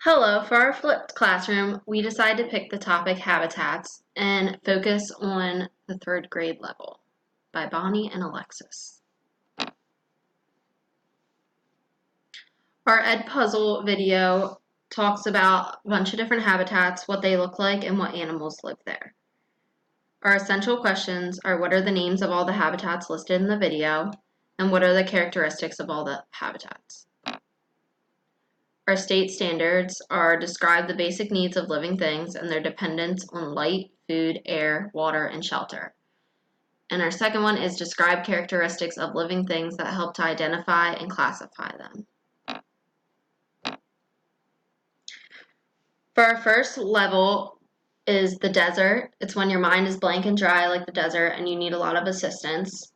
Hello, for our flipped classroom, we decided to pick the topic habitats and focus on the third grade level by Bonnie and Alexis. Our Ed Puzzle video talks about a bunch of different habitats, what they look like, and what animals live there. Our essential questions are what are the names of all the habitats listed in the video, and what are the characteristics of all the habitats. Our state standards are describe the basic needs of living things and their dependence on light, food, air, water, and shelter. And our second one is describe characteristics of living things that help to identify and classify them. For our first level is the desert. It's when your mind is blank and dry like the desert and you need a lot of assistance.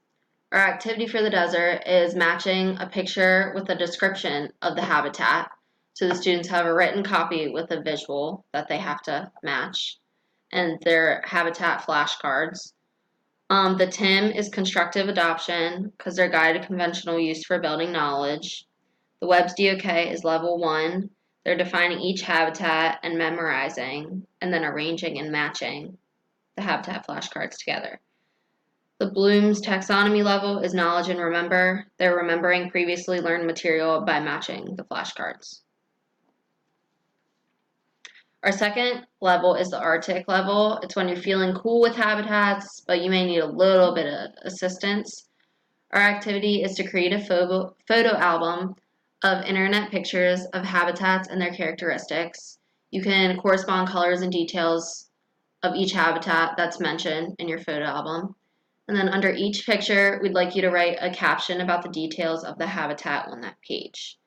Our activity for the desert is matching a picture with a description of the habitat. So the students have a written copy with a visual that they have to match and their habitat flashcards. The TIM is constructive adoption because they're guided conventional use for building knowledge. The WEBS DOK is level 1. They're defining each habitat and memorizing and then arranging and matching the habitat flashcards together. The Bloom's taxonomy level is knowledge and remember. They're remembering previously learned material by matching the flashcards. Our second level is the Arctic level. It's when you're feeling cool with habitats, but you may need a little bit of assistance. Our activity is to create a photo album of internet pictures of habitats and their characteristics. You can correspond colors and details of each habitat that's mentioned in your photo album. And then under each picture, we'd like you to write a caption about the details of the habitat on that page.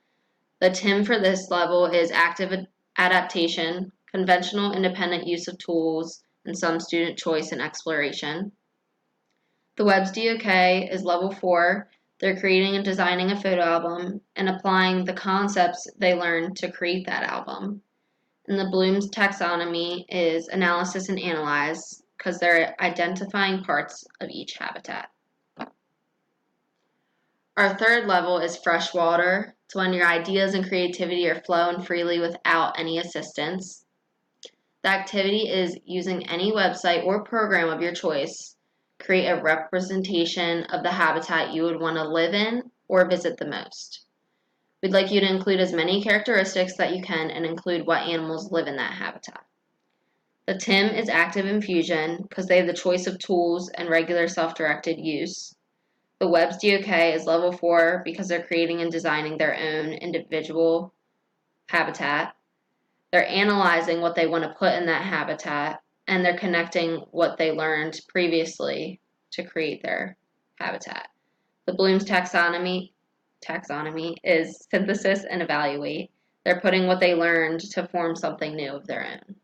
The TIM for this level is active adaptation, conventional independent use of tools, and some student choice and exploration. The WEBS DOK is level 4. They're creating and designing a photo album and applying the concepts they learned to create that album. And the Bloom's taxonomy is analysis and analyze because they're identifying parts of each habitat. Our third level is freshwater. It's when your ideas and creativity are flowing freely without any assistance. The activity is using any website or program of your choice. Create a representation of the habitat you would want to live in or visit the most. We'd like you to include as many characteristics that you can and include what animals live in that habitat. The TIM is active infusion because they have the choice of tools and regular self-directed use. The WEBS DOK is level 4 because they're creating and designing their own individual habitat. They're analyzing what they want to put in that habitat, and they're connecting what they learned previously to create their habitat. The Bloom's taxonomy is synthesis and evaluate. They're putting what they learned to form something new of their own.